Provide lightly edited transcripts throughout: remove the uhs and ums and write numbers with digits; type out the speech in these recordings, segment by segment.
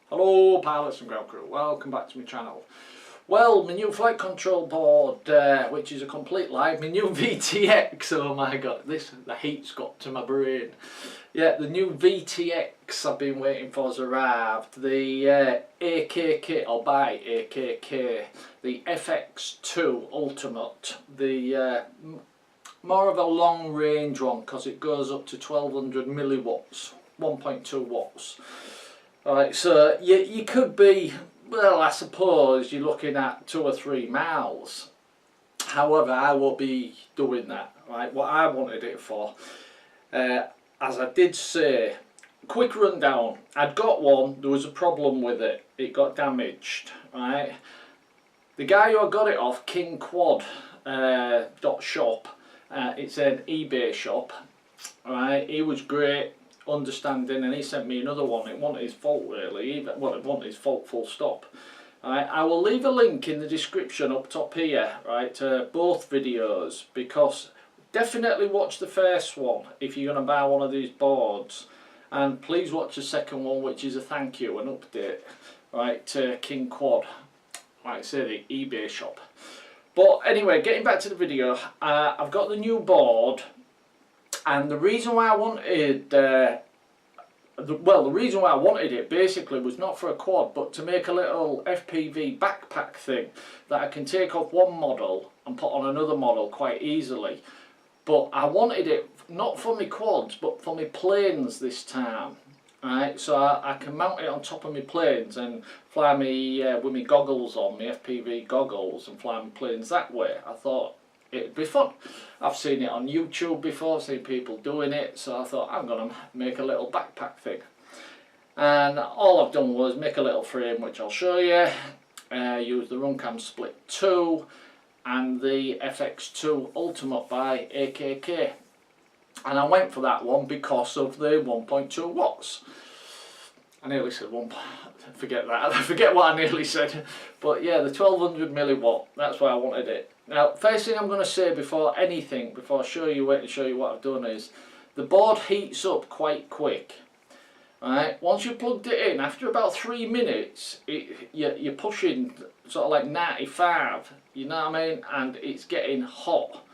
Hello pilots and ground crew, welcome back to my channel. Well, my new flight control board, which is a complete lie, my new VTX, oh my god, the heat's got to my brain. Yeah, the new VTX I've been waiting for has arrived. The AKK, or by AKK, the Fx2 Ultimate, the more of a long range one because it goes up to 1200 milliwatts, 1.2 watts. Alright, so you could be, well, I suppose you're looking at 2 or 3 miles. However, I won't be doing that. Right, what I wanted it for, as I did say, quick rundown. I'd got one, there was a problem with it. It got damaged. Right, the guy who I got it off, KingQuad.shop, it's an eBay shop. Right, he was great, understanding, and he sent me another one. It wasn't his fault really, well, it wasn't his fault full stop. Right, I will leave a link in the description up top here, right, to both videos, because definitely watch the first one if you're going to buy one of these boards, and please watch the second one, which is a thank you, an update, right, to KingQuad, like I say, the eBay shop. But anyway, getting back to the video, I've got the new board. And the reason why I wanted, the reason why I wanted it basically was not for a quad, but to make a little FPV backpack thing that I can take off one model and put on another model quite easily. But I wanted it not for my quads, but for my planes this time. Right, so I can mount it on top of my planes and fly me with my goggles on, my FPV goggles, and fly my planes that way. I thought it'd be fun. I've seen it on YouTube before, seen people doing it, so I thought I'm going to make a little backpack thing. And all I've done was make a little frame, which I'll show you, use the Runcam Split 2 and the Fx2 Ultimate by AKK. And I went for that one because of the 1.2 watts. I nearly said one, forget that, I forget what I nearly said. But yeah, the 1200 milliwatt, that's why I wanted it. Now, first thing I'm going to say before anything, before I show you it and show you what I've done, is the board heats up quite quick. Right, once you've plugged it in, after about 3 minutes, you're pushing sort of like 95, you know what I mean? And it's getting hot.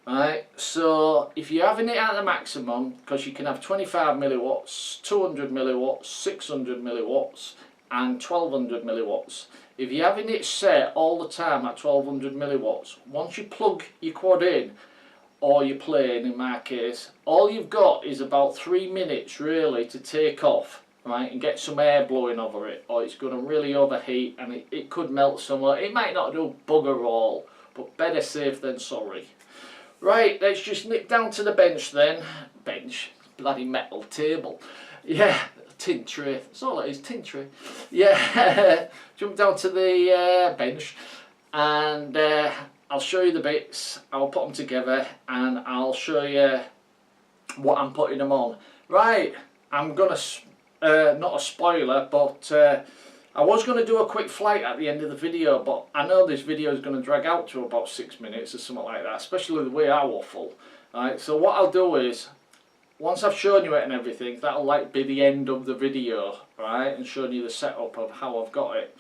Right, so if you're having it at the maximum, because you can have 25 milliwatts, 200 milliwatts, 600 milliwatts, and 1200 milliwatts. If you're having it set all the time at 1200 milliwatts, once you plug your quad in, or your plane in my case, all you've got is about 3 minutes really to take off, right, and get some air blowing over it, or it's going to really overheat and it could melt somewhere. It might not do bugger all, but better safe than sorry. Right, let's just nip down to the bench then. Bench, bloody metal table. Yeah, tin tray, that's all it is, tin tray. Yeah, jump down to the bench and I'll show you the bits, I'll put them together and I'll show you what I'm putting them on. Right, I'm gonna, not a spoiler, but I was going to do a quick flight at the end of the video, but I know this video is going to drag out to about 6 minutes or something like that, especially the way I waffle. Right, so what I'll do is, once I've shown you it and everything, that'll like be the end of the video, right, and showing you the setup of how I've got it.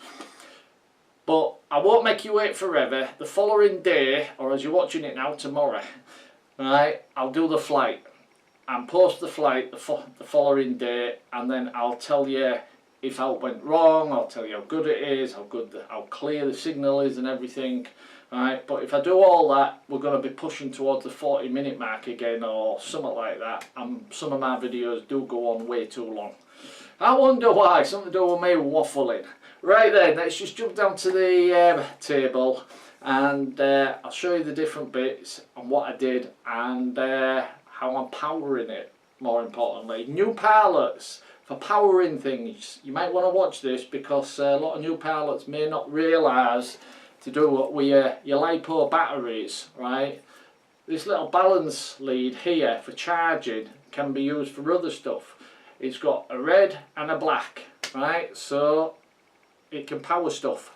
But I won't make you wait forever. The following day, or as you're watching it now, tomorrow, right, I'll do the flight and post the flight the following day, and then I'll tell you if it went wrong, I'll tell you how good it is, how clear the signal is and everything. Right, but if I do all that, we're going to be pushing towards the 40-minute mark again or something like that. And some of my videos do go on way too long. I wonder why, something to do with me waffling. Right then, let's just jump down to the table and I'll show you the different bits and what I did and how I'm powering it, more importantly. New pilots, for powering things, you might want to watch this because a lot of new pilots may not realise to do what with your LiPo batteries, right? This little balance lead here for charging can be used for other stuff. It's got a red and a black, right? So it can power stuff.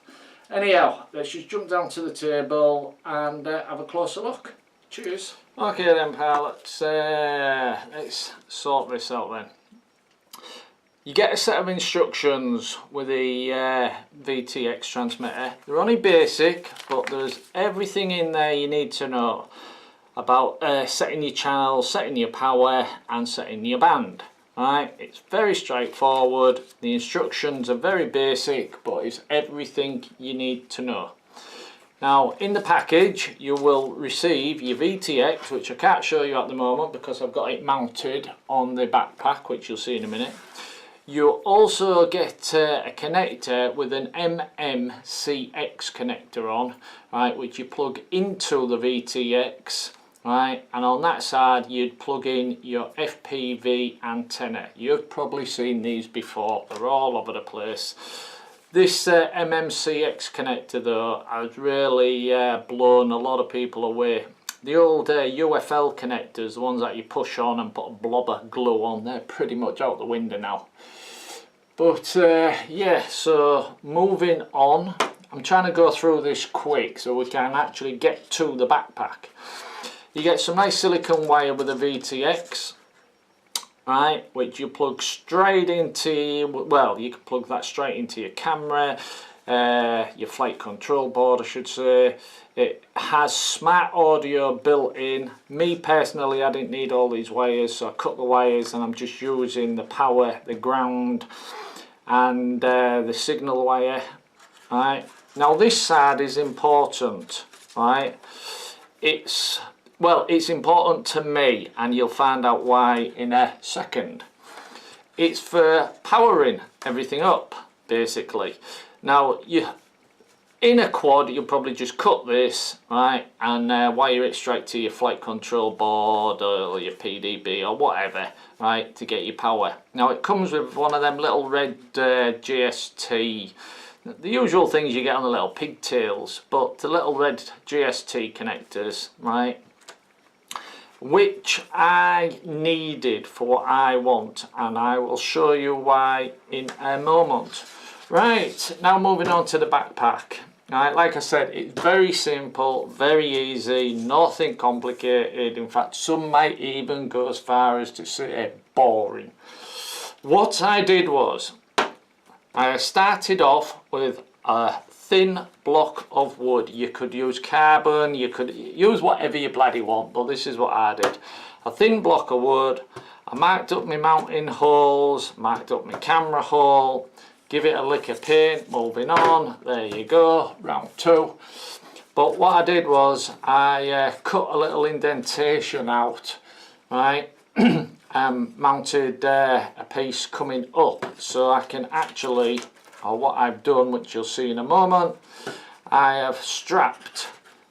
Anyhow, let's just jump down to the table and have a closer look. Cheers. Okay then pilots, let's sort this out then. You get a set of instructions with the VTX transmitter. They're only basic, but there's everything in there you need to know about setting your channel, setting your power and setting your band. Right, it's very straightforward. The instructions are very basic, but it's everything you need to know. Now in the package you will receive your VTX, which I can't show you at the moment because I've got it mounted on the backpack, which you'll see in a minute. You'll also get a connector with an MMCX connector on, right, which you plug into the VTX, right, and on that side you'd plug in your FPV antenna. You've probably seen these before, they're all over the place. This MMCX connector though has really blown a lot of people away. The old UFL connectors, the ones that you push on and put a blob of glue on, they're pretty much out the window now. But yeah, so moving on, I'm trying to go through this quick so we can actually get to the backpack. You get some nice silicone wire with a VTX, right, which you plug straight into, well, you can plug that straight into your camera, your flight control board I should say. It has smart audio built in. Me personally, I didn't need all these wires, so I cut the wires and I'm just using the power, the ground and the signal wire. Right, now this side is important, right. It's important to me and you'll find out why in a second. It's for powering everything up basically. Now in a quad you'll probably just cut this, right, and wire it straight to your flight control board or your PDB or whatever, right, to get your power. Now it comes with one of them little red GST, the usual things you get on the little pigtails, but the little red GST connectors, right, which I needed for what I want, and I will show you why in a moment. Right, now moving on to the backpack. Right, like I said, it's very simple, very easy, nothing complicated. In fact, some might even go as far as to say boring. What I did was, I started off with a thin block of wood. You could use carbon, you could use whatever you bloody want, but this is what I did. A thin block of wood. I marked up my mounting holes, marked up my camera hole, give it a lick of paint, moving on, there you go, round two. But what I did was I cut a little indentation out, right, and mounted a piece coming up so I can actually, or what I've done, which you'll see in a moment, I have strapped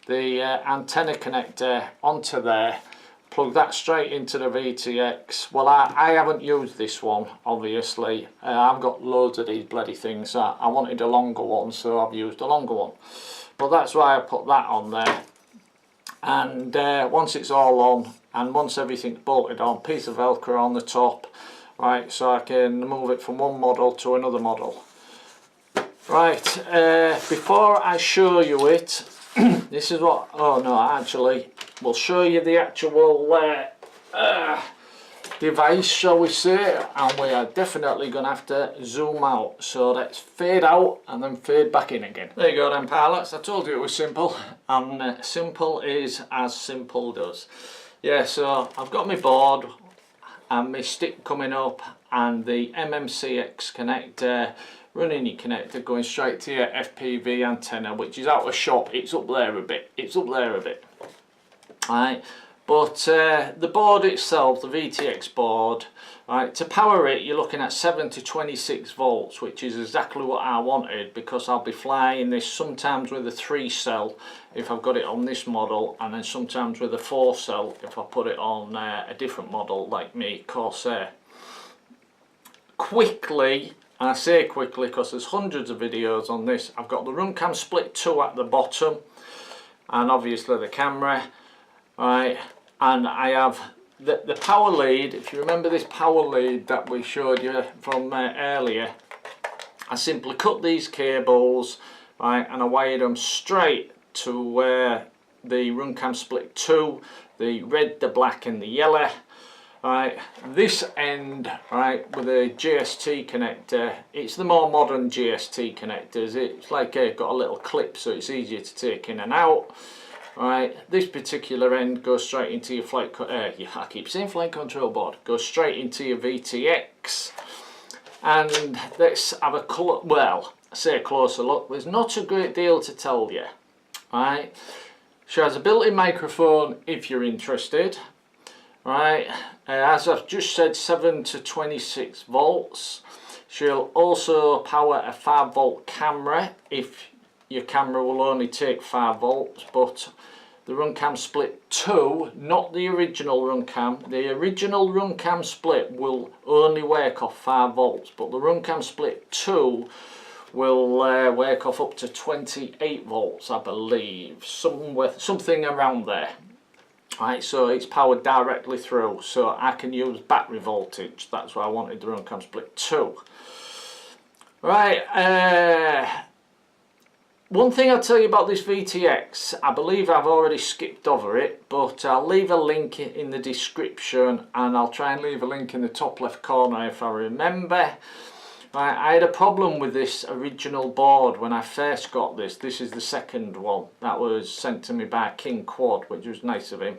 the antenna connector onto there, plug that straight into the VTX. Well, I haven't used this one, obviously. I've got loads of these bloody things. I wanted a longer one, so I've used a longer one. But that's why I put that on there. And once it's all on, and once everything's bolted on, piece of Velcro on the top, right, so I can move it from one model to another model. Right, before I show you it, this is what, oh no, actually, we'll show you the actual device, shall we say, and we are definitely going to have to zoom out. So let's fade out and then fade back in again. There you go then, pilots. I told you it was simple, and simple is as simple does. Yeah, so I've got my board and my stick coming up and the MMCX connector, running your connector going straight to your FPV antenna, which is out of shop. It's up there a bit, it's up there a bit. Right, but the board itself, the VTX board, right, to power it you're looking at 7 to 26 volts, which is exactly what I wanted, because I'll be flying this sometimes with a 3 cell if I've got it on this model, and then sometimes with a 4 cell if I put it on a different model like me Corsair. Quickly, and I say quickly because there's hundreds of videos on this, I've got the Runcam Split 2 at the bottom, and obviously the camera. Right, and I have the power lead. If you remember this power lead that we showed you from earlier, I simply cut these cables, right, and I wired them straight to the Runcam Split 2, the red, the black and the yellow, Right, this end, right, with a GST connector, it's the more modern GST connectors. It's like got a little clip so it's easier to take in and out. Right, this particular end goes straight into your I keep saying flight control board, goes straight into your VTX. And let's have a closer look. There's not a great deal to tell you. Right, she has a built-in microphone if you're interested. Right, as I've just said, 7 to 26 volts. She'll also power a 5 volt camera if your camera will only take 5 volts, but the Runcam Split 2, not the original Runcam. The original Runcam Split will only work off 5 volts, but the Runcam Split 2 will work off up to 28 volts, I believe, something around there. Right, so it's powered directly through, so I can use battery voltage. That's why I wanted the Runcam Split 2. Right, one thing I'll tell you about this VTX, I believe I've already skipped over it, but I'll leave a link in the description, and I'll try and leave a link in the top left corner if I remember. Right, I had a problem with this original board when I first got this. This is the second one that was sent to me by KingQuad, which was nice of him.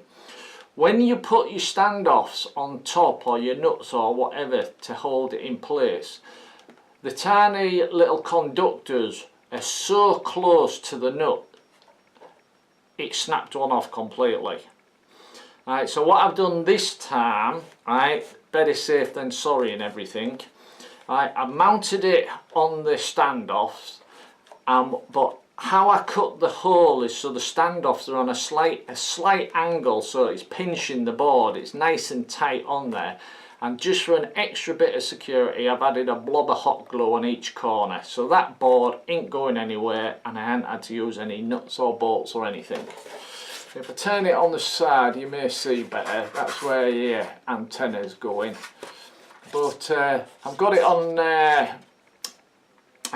When you put your standoffs on top, or your nuts or whatever to hold it in place, the tiny little conductors are so close to the nut, it snapped one off completely. Right, so what I've done this time, right, better safe than sorry and everything. I mounted it on the standoffs, but how I cut the hole is so the standoffs are on a slight angle, so it's pinching the board. It's nice and tight on there, and just for an extra bit of security I've added a blob of hot glue on each corner, so that board ain't going anywhere and I haven't had to use any nuts or bolts or anything. If I turn it on the side you may see better, that's where your antenna's going. But I've got it on a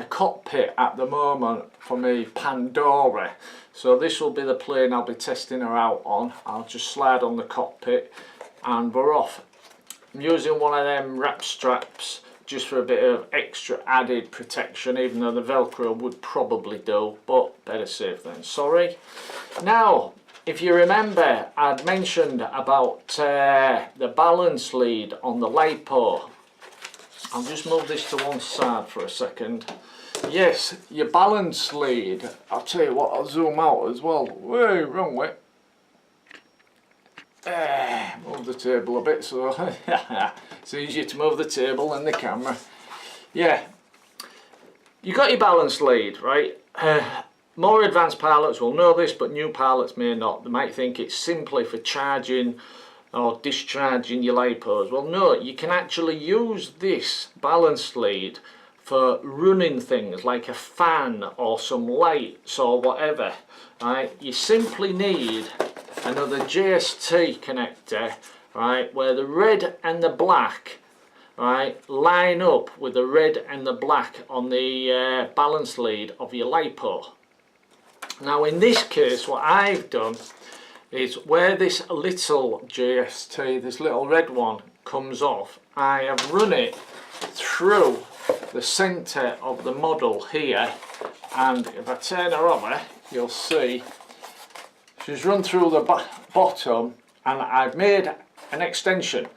cockpit at the moment for me Pandora, so this will be the plane I'll be testing her out on. I'll just slide on the cockpit and we're off. I'm using one of them wrap straps just for a bit of extra added protection, even though the Velcro would probably do, but better safe than sorry. Now, if you remember, I'd mentioned about the balance lead on the LiPo. I'll just move this to one side for a second. Yes, your balance lead. I'll tell you what, I'll zoom out as well. Way, wrong way. Move the table a bit so it's easier to move the table than the camera. Yeah, you got your balance lead, right? More advanced pilots will know this, but new pilots may not. They might think it's simply for charging or discharging your LiPos. Well, no, you can actually use this balance lead for running things like a fan or some lights or whatever. Right? You simply need another JST connector, right, where the red and the black, right, line up with the red and the black on the balance lead of your LiPo. Now in this case what I've done is where this little JST, this little red one, comes off, I have run it through the centre of the model here, and if I turn her over you'll see she's run through the bottom, and I've made an extension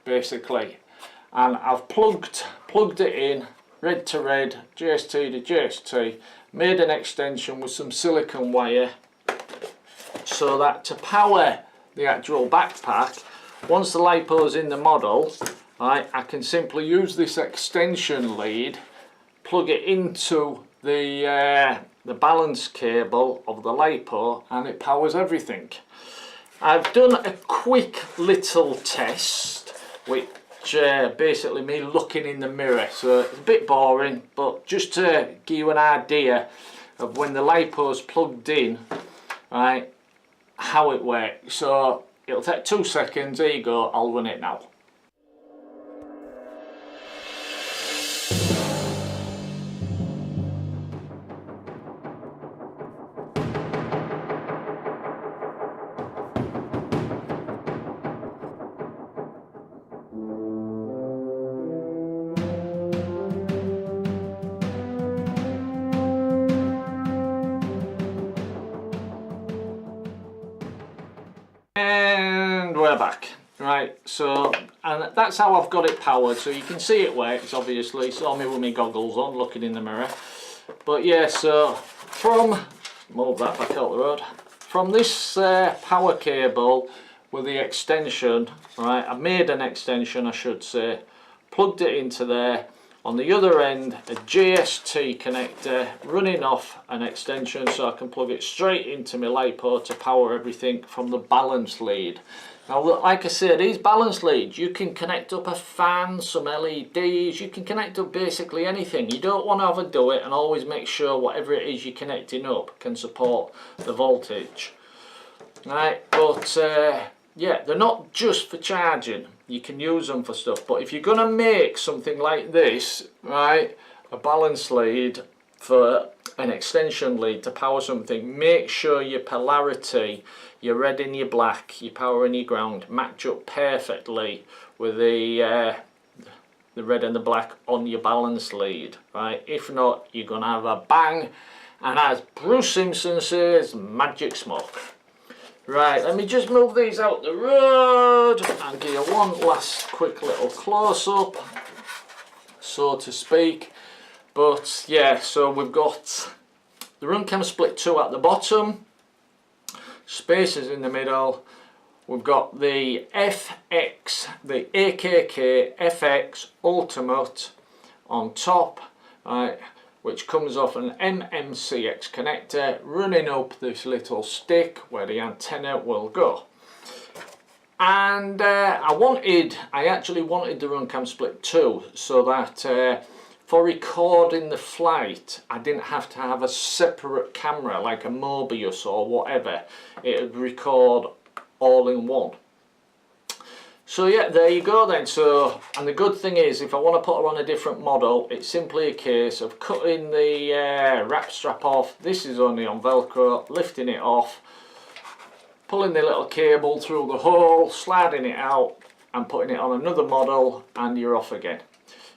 basically, and I've plugged it in red to red, JST to JST, made an extension with some silicone wire so that to power the actual backpack, once the LiPo's in the model, right, I can simply use this extension lead, plug it into the balance cable of the LiPo, and it powers everything. I've done a quick little test which basically me looking in the mirror, so it's a bit boring, but just to give you an idea of when the LiPo's plugged in, right, how it works. So it'll take 2 seconds, there you go, I'll run it now. back. Right, so, and that's how I've got it powered, so you can see it works, obviously. Saw me with my goggles on, looking in the mirror. But yeah, so from, move that back out the road, from this power cable with the extension, right, I've made an extension, I should say, plugged it into there. On the other end, a JST connector running off an extension, so I can plug it straight into my LiPo to power everything from the balance lead. Now, like I said, these balance leads, you can connect up a fan, some LEDs, you can connect up basically anything. You don't want to overdo it, and always make sure whatever it is you're connecting up can support the voltage. Right, but yeah, they're not just for charging. You can use them for stuff, but if you're going to make something like this, right, a balance lead for an extension lead to power something, make sure your polarity, your red and your black, your power and your ground match up perfectly with the red and the black on your balance lead, right? If not, you're going to have a bang, and as Bruce Simpson says, magic smoke. Right, let me just move these out the road and give you one last quick little close-up, so to speak. But yeah, so we've got the Runcam Split 2 at the bottom, spacers in the middle. We've got the FX, the AKK FX Ultimate on top, right, which comes off an MMCX connector running up this little stick where the antenna will go. And I actually wanted the Runcam Split 2 so that for recording the flight I didn't have to have a separate camera like a Mobius or whatever. It would record all in one. So yeah, there you go then. So, and the good thing is, if I want to put her on a different model, it's simply a case of cutting the wrap strap off. This is only on Velcro, lifting it off, pulling the little cable through the hole, sliding it out and putting it on another model, and you're off again.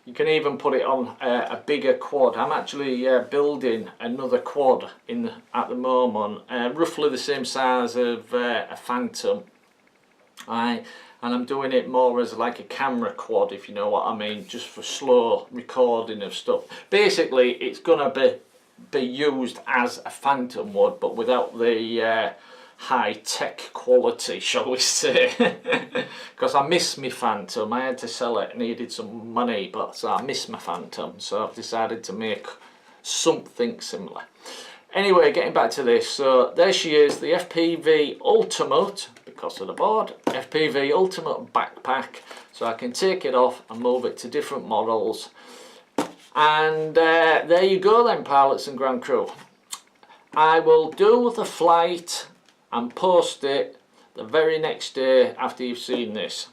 You can even put it on a bigger quad. I'm actually building another quad at the moment, roughly the same size of a Phantom. Right. And I'm doing it more as like a camera quad, if you know what I mean, just for slow recording of stuff. Basically, it's going to be used as a Phantom would, but without the high-tech quality, shall we say. Because I miss my Phantom. I had to sell it, needed some money, but so I miss my Phantom, so I've decided to make something similar. Anyway, getting back to this, so there she is, the FPV Ultimate, because of the board, FPV Ultimate backpack, so I can take it off and move it to different models. And there you go then, pilots and ground crew. I will do the flight and post it the very next day after you've seen this.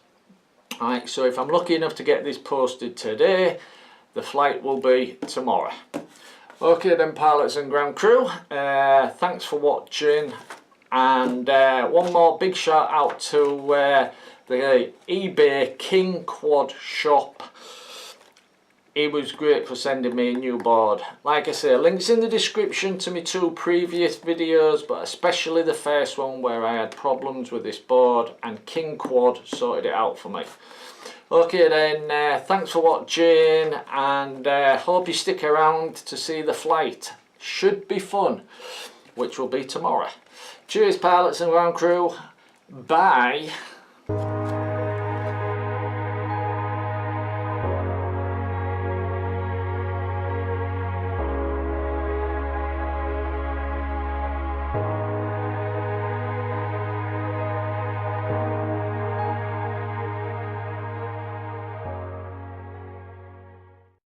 Alright, so if I'm lucky enough to get this posted today, the flight will be tomorrow. Okay then, pilots and ground crew, thanks for watching, and one more big shout out to the eBay KingQuad.shop. He was great for sending me a new board. Like I say, links in the description to my 2 previous videos, but especially the first one where I had problems with this board, and KingQuad sorted it out for me. Okay then, thanks for watching, and hope you stick around to see the flight. Should be fun, which will be tomorrow. Cheers, pilots and ground crew. Bye.